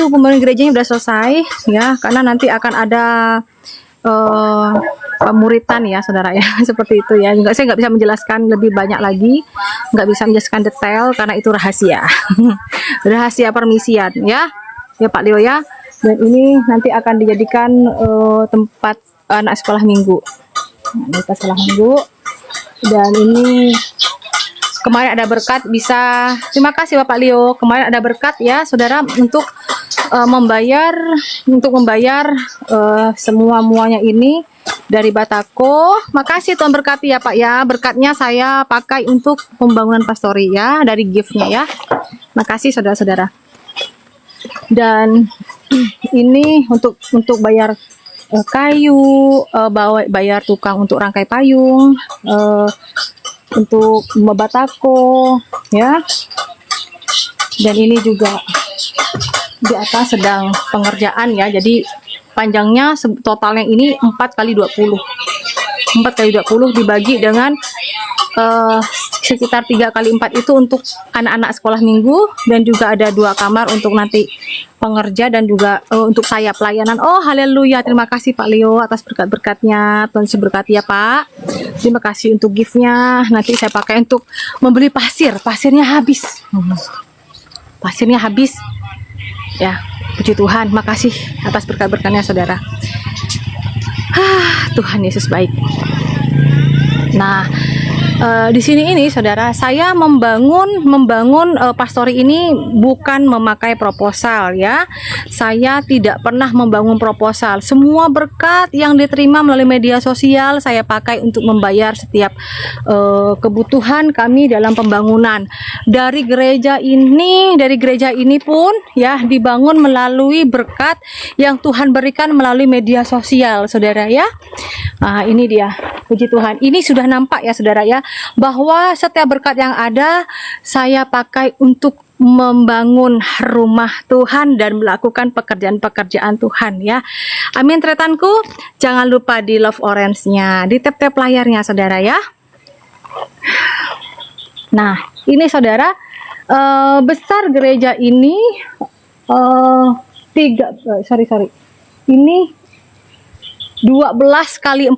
Pembangunan gerejanya udah selesai ya, karena nanti akan ada pemuritan ya saudara ya. Seperti itu ya. Saya nggak bisa menjelaskan lebih banyak lagi, nggak bisa menjelaskan detail karena itu rahasia. Rahasia permisian ya Pak Leo ya. Dan ini nanti akan dijadikan tempat anak sekolah minggu. Mereka sekolah minggu. Dan ini kemarin ada berkat, bisa terima kasih Bapak Leo, kemarin ada berkat ya saudara untuk membayar semua-muanya ini dari Batako. Makasih Tuhan berkati ya Pak ya, berkatnya saya pakai untuk pembangunan pastori ya, dari giftnya ya. Makasih saudara-saudara. Dan ini untuk bayar kayu, bayar tukang untuk rangkai payung, untuk Batako ya. Dan ini juga di atas sedang pengerjaan ya, jadi panjangnya totalnya ini 4x20 dibagi dengan sekitar 3x4 itu untuk anak-anak sekolah minggu, dan juga ada 2 kamar untuk nanti pengerja dan juga untuk saya pelayanan. Oh haleluya, terima kasih Pak Leo atas berkat-berkatnya, Tuhan berkati ya Pak. Terima kasih untuk giftnya, nanti saya pakai untuk membeli pasirnya habis ya. Puji Tuhan, makasih atas berkat-berkatnya saudara. Tuhan Yesus baik. Nah, di sini ini saudara, saya membangun pastori ini bukan memakai proposal ya. Saya tidak pernah membangun proposal. Semua berkat yang diterima melalui media sosial saya pakai untuk membayar setiap kebutuhan kami dalam pembangunan. Dari gereja ini pun ya dibangun melalui berkat yang Tuhan berikan melalui media sosial saudara ya. Nah, ini dia, puji Tuhan. Ini sudah nampak ya saudara ya, bahwa setiap berkat yang ada saya pakai untuk membangun rumah Tuhan dan melakukan pekerjaan-pekerjaan Tuhan ya. Amin tretanku. Jangan lupa di love orange-nya, di tap-tap layarnya saudara ya. Nah, ini saudara, besar gereja ini ini 12x14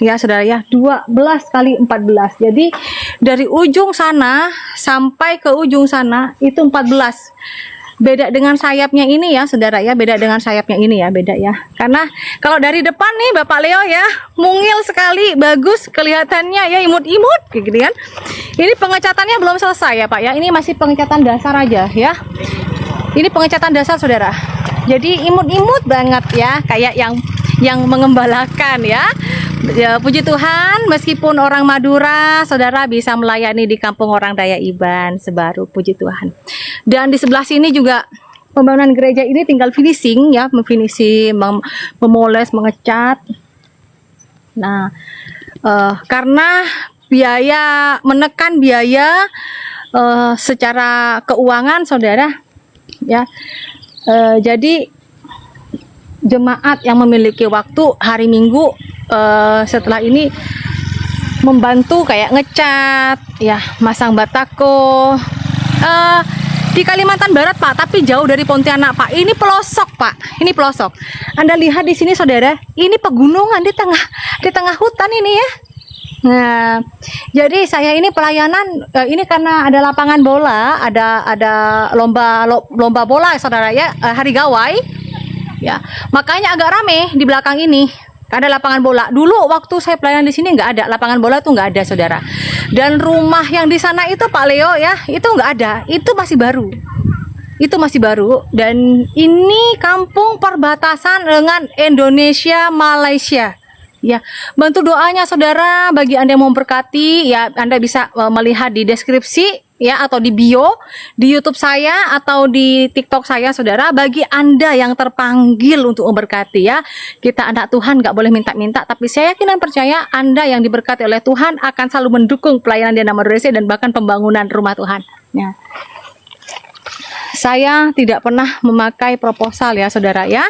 ya saudara ya, 12x14. Jadi dari ujung sana sampai ke ujung sana itu 14. Beda dengan sayapnya ini ya saudara ya, beda ya. Karena kalau dari depan nih Bapak Leo ya, mungil sekali, bagus kelihatannya ya, imut-imut gitu kan. Ini pengecatannya belum selesai ya Pak ya, ini masih pengecatan dasar aja ya. Ini pengecatan dasar saudara. Jadi imut-imut banget ya, kayak yang mengembalakan ya. Ya, puji Tuhan, meskipun orang Madura, saudara bisa melayani di kampung orang Daya Iban Sebaru, puji Tuhan. Dan di sebelah sini juga pembangunan gereja ini tinggal finishing ya, memoles, mengecat. Nah, karena menekan biaya secara keuangan saudara ya, jadi jemaat yang memiliki waktu hari Minggu setelah ini membantu kayak ngecat ya, masang Batako di Kalimantan Barat Pak, tapi jauh dari Pontianak Pak. Ini pelosok Pak, ini pelosok. Anda lihat di sini saudara, ini pegunungan di tengah hutan ini ya. Nah, jadi saya ini pelayanan ini karena ada lapangan bola, ada lomba bola saudara ya, hari gawai ya, makanya agak rame di belakang ini. Ada lapangan bola. Dulu waktu saya pelayanan di sini nggak ada lapangan bola, tuh nggak ada saudara. Dan rumah yang di sana itu Pak Leo ya, itu nggak ada, itu masih baru. Dan ini kampung perbatasan dengan Indonesia Malaysia. Ya, bantu doanya saudara bagi Anda yang mau berkati ya. Anda bisa melihat di deskripsi ya, atau di bio di YouTube saya atau di TikTok saya saudara, bagi Anda yang terpanggil untuk memberkati ya. Kita anak Tuhan nggak boleh minta-minta, tapi saya yakin dan percaya Anda yang diberkati oleh Tuhan akan selalu mendukung pelayanan di nama Desa dan bahkan pembangunan rumah Tuhan ya. Saya tidak pernah memakai proposal ya saudara ya,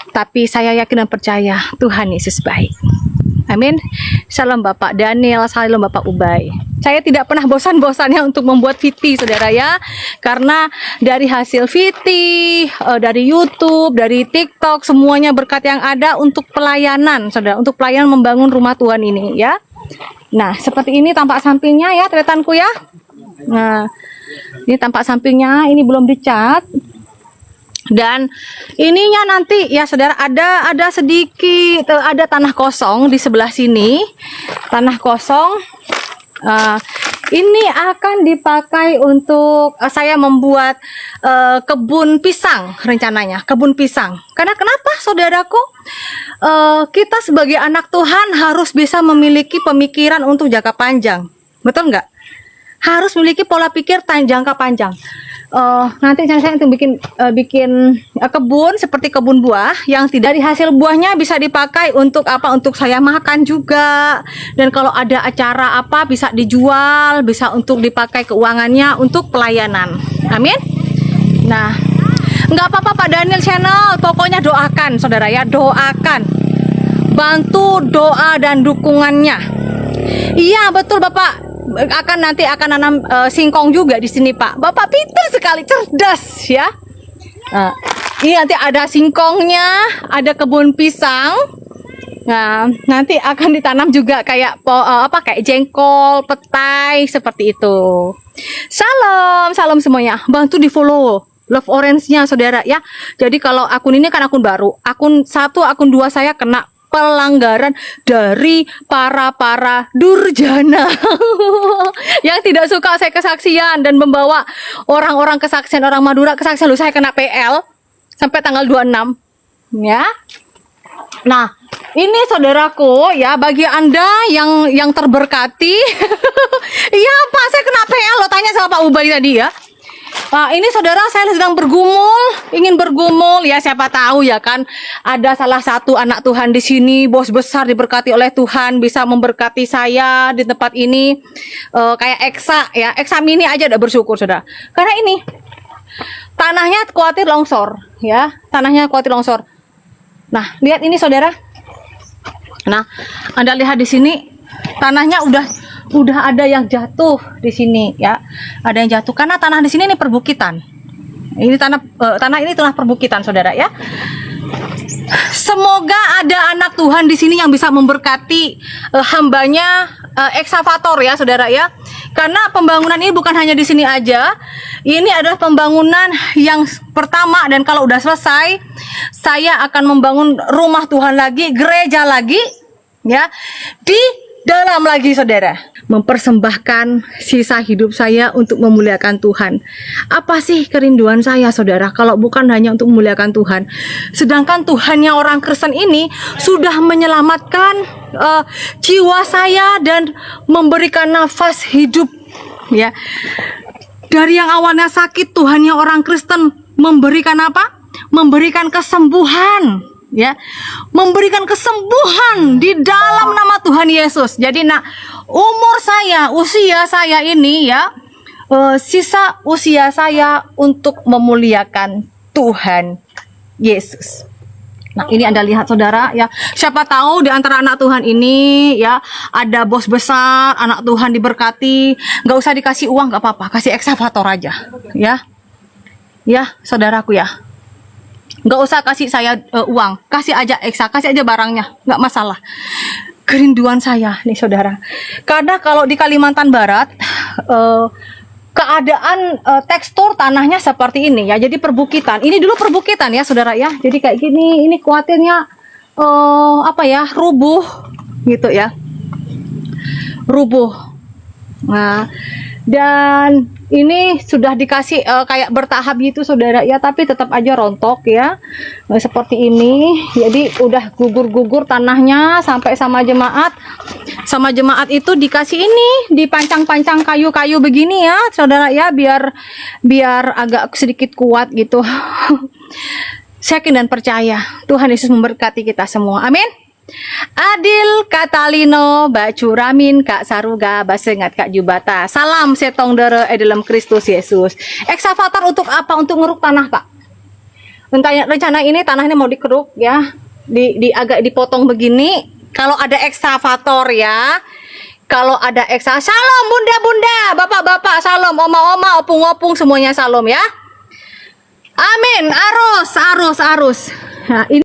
tapi saya yakin dan percaya Tuhan Yesus baik. Amin. Salam Bapak Daniel, salam Bapak Ubay. Saya tidak pernah bosan-bosannya untuk membuat VT, saudara ya. Karena dari hasil VT, dari YouTube, dari TikTok, semuanya berkat yang ada untuk pelayanan, saudara. Untuk pelayanan membangun rumah Tuhan ini ya. Nah, seperti ini tampak sampingnya ya, tretanku ya. Nah, ini tampak sampingnya, ini belum dicat. Dan ininya nanti ya saudara, ada sedikit, ada tanah kosong di sebelah sini, tanah kosong. Ini akan dipakai untuk saya membuat kebun pisang, rencananya kebun pisang. Karena kenapa saudaraku, kita sebagai anak Tuhan harus bisa memiliki pemikiran untuk jangka panjang, betul nggak? Harus memiliki pola pikir jangka panjang. Nanti saya untuk bikin kebun seperti kebun buah yang tidak, dari hasil buahnya bisa dipakai untuk apa? Untuk saya makan juga. Dan kalau ada acara apa bisa dijual, bisa untuk dipakai keuangannya untuk pelayanan. Amin. Nah, nggak apa-apa Pak Daniel Channel, pokoknya doakan saudara ya, doakan, bantu doa dan dukungannya. Iya betul Bapak. Nanti akan nanam singkong juga di sini Pak. Bapak pintar sekali, cerdas ya. Ini nanti ada singkongnya, ada kebun pisang. Nah, nanti akan ditanam juga kayak kayak jengkol, petai seperti itu. Salam semuanya. Bantu di follow Love Orange-nya saudara ya. Jadi kalau akun ini kan akun baru, akun 1, akun 2 saya kena pelanggaran dari para durjana yang tidak suka saya kesaksian dan membawa orang-orang kesaksian, orang Madura kesaksian. Lu saya kena PL sampai tanggal 26 ya. Nah, ini saudaraku ya, bagi Anda yang terberkati. Iya Pak, saya kena PL lo, tanya sama Pak Ubay tadi ya. Nah, ini saudara, saya sedang ingin bergumul ya, siapa tahu ya kan ada salah satu anak Tuhan di sini, bos besar diberkati oleh Tuhan, bisa memberkati saya di tempat ini, kayak Eksa Mini aja udah bersyukur saudara. Karena ini tanahnya khawatir longsor ya, tanahnya khawatir longsor. Nah, lihat ini saudara. Nah, Anda lihat di sini tanahnya udah ada yang jatuh di sini ya, ada yang jatuh karena tanah di sini ini perbukitan. Ini tanah ini telah perbukitan saudara ya. Semoga ada anak Tuhan di sini yang bisa memberkati hambanya eksavator ya saudara ya. Karena pembangunan ini bukan hanya di sini aja. Ini adalah pembangunan yang pertama, dan kalau udah selesai saya akan membangun rumah Tuhan lagi, gereja lagi ya, di dalam lagi saudara, mempersembahkan sisa hidup saya untuk memuliakan Tuhan. Apa sih kerinduan saya saudara, kalau bukan hanya untuk memuliakan Tuhan. Sedangkan Tuhannya orang Kristen ini sudah menyelamatkan jiwa saya dan memberikan nafas hidup ya. Dari yang awalnya sakit, Tuhannya orang Kristen memberikan apa? Memberikan kesembuhan ya, memberikan kesembuhan di dalam nama Tuhan Yesus. Jadi usia saya ini ya, sisa usia saya untuk memuliakan Tuhan Yesus. Nah, ini Anda lihat saudara ya, siapa tahu di antara anak Tuhan ini ya ada bos besar, anak Tuhan diberkati, nggak usah dikasih uang, nggak apa-apa, kasih eksavator aja ya saudaraku ya. Nggak usah kasih saya uang, kasih aja kasih aja barangnya, nggak masalah. Kerinduan saya nih saudara, karena kalau di Kalimantan Barat keadaan tekstur tanahnya seperti ini ya, jadi perbukitan. Ini dulu perbukitan ya saudara ya, jadi kayak gini. Ini khawatirnya rubuh gitu ya, rubuh. Nah, dan ini sudah dikasih kayak bertahap gitu saudara ya, tapi tetap aja rontok ya, seperti ini. Jadi udah gugur tanahnya sampai sama jemaat itu dikasih ini, dipancang-pancang kayu-kayu begini ya saudara ya, biar agak sedikit kuat gitu. Saya yakin dan percaya Tuhan Yesus memberkati kita semua, amin. Adil Katalino Bacuramin Kak Saruga Basengat Kak Jubata. Salam setong dere dalam Kristus Yesus. Eksavator untuk apa? Untuk ngeruk tanah Pak. Rencana ini tanah ini mau dikeruk ya, agak dipotong begini Kalau ada ekskavator ya. Kalau ada salam bunda-bunda, bapak-bapak salam, oma-oma, opung-opung semuanya salam ya. Amin. Arus. Nah, ini